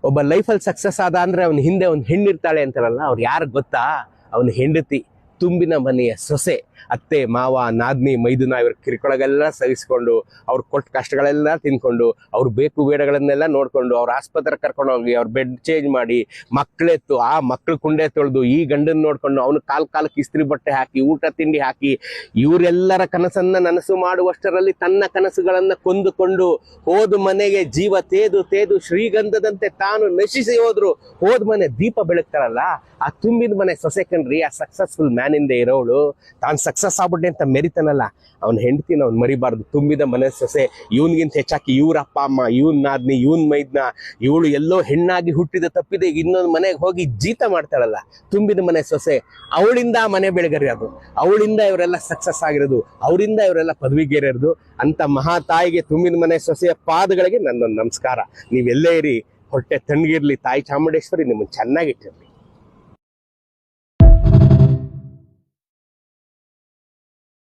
ಒಬ್ಬ ಲೈಫಲ್ಲಿ ಸಕ್ಸಸ್ ಆದ ಅಂದ್ರೆ ಅವನ ಹಿಂದೆ ಒಂದು ಹೆಣ್ಣಿರ್ತಾಳೆ ಅಂತಾರಲ್ಲ, ಅವ್ರು ಯಾರು ಗೊತ್ತಾ? ಅವನ ಹೆಂಡತಿ, ತುಂಬಿನ ಮನೆಯ ಸೊಸೆ. ಅತ್ತೆ, ಮಾವ, ನಾದ್ನಿ, ಮೈದುನ ಇವ್ರ ಕಿರುಕುಳಗೆಲ್ಲ ಸಹಿಸ್ಕೊಂಡು, ಅವ್ರು ಕೊಟ್ಟ ಕಷ್ಟಗಳೆಲ್ಲ ತಿನ್ಕೊಂಡು, ಅವ್ರ ಬೇಕು ಬೇಡಗಳನ್ನೆಲ್ಲ ನೋಡ್ಕೊಂಡು, ಅವ್ರ ಆಸ್ಪತ್ರೆ ಕರ್ಕೊಂಡು ಹೋಗಿ ಅವ್ರ ಬೆಡ್ ಚೇಂಜ್ ಮಾಡಿ, ಮಕ್ಕಳೆತ್ತು ಆ ಮಕ್ಳು ಕುಂಡೆ ತೊಳೆದು, ಈ ಗಂಡನ್ ನೋಡ್ಕೊಂಡು ಅವನು ಕಾಲಕ್ಕೆ ಇಸ್ತ್ರಿ ಬಟ್ಟೆ ಹಾಕಿ, ಊಟ ತಿಂಡಿ ಹಾಕಿ, ಇವರೆಲ್ಲರ ಕನಸನ್ನ ನನಸು ಮಾಡುವಷ್ಟರಲ್ಲಿ ತನ್ನ ಕನಸುಗಳನ್ನ ಕೊಂದುಕೊಂಡು ಹೋದ ಮನೆಗೆ ಜೀವ ತೇದು ತೇದು ಶ್ರೀಗಂಧದಂತೆ ತಾನು ನಶಿಸಿ ಹೋದ ಮನೆ ದೀಪ ಬೆಳಗ್ತಾರಲ್ಲ, ಆ ತುಂಬಿದ ಮನೆ ಸೊಸೆ ಕಣ್ರಿ. ಆ ಸಕ್ಸಸ್ಫುಲ್ ಮ್ಯಾನ್ ಇಂದ ಇರೋಳು ತಾನು ಸಕ್ಸಸ್ ಆಗ್ಬಿಟ್ಟೆ ಅಂತ ಮೆರಿತಾನಲ್ಲ, ಅವನ ಹೆಂಡತಿನ ಅವ್ನು ಮರಿಬಾರ್ದು. ತುಂಬಿದ ಮನೆ ಸೊಸೆ, ಇವನ್ಗಿಂತ ಹೆಚ್ಚಾಕಿ ಇವ್ರ ಅಪ್ಪ ಅಮ್ಮ, ಇವನ್ ನಾದ್ನಿ, ಇವನ್ ಮೈದ್ನ, ಇವಳು ಎಲ್ಲೋ ಹೆಣ್ಣಾಗಿ ಹುಟ್ಟಿದ ತಪ್ಪಿದೆ, ಈಗ ಇನ್ನೊಂದು ಮನೆಗೆ ಹೋಗಿ ಜೀತ ಮಾಡ್ತಾಳಲ್ಲ, ತುಂಬಿದ ಮನೆ ಸೊಸೆ. ಅವಳಿಂದ ಆ ಮನೆ ಬೆಳಗರಿಯೋದು, ಅವಳಿಂದ ಇವರೆಲ್ಲ ಸಕ್ಸಸ್ ಆಗಿರೋದು, ಅವರಿಂದ ಇವರೆಲ್ಲ ಪದವಿಗೇರಿರೋದು. ಅಂತ ಮಹಾ ತಾಯಿಗೆ, ತುಂಬಿದ ಮನೆ ಸೊಸೆಯ ಪಾದಗಳಿಗೆ ನನ್ನೊಂದು ನಮಸ್ಕಾರ. ನೀವೆಲ್ಲೇ ಇರಿ, ಹೊಟ್ಟೆ ತಣ್ಣಗಿರ್ಲಿ, ತಾಯಿ ಚಾಮುಂಡೇಶ್ವರಿ ನಿಮ್ಮನ್ನು ಚೆನ್ನಾಗಿಟ್ಟಿರ್ಲಿ.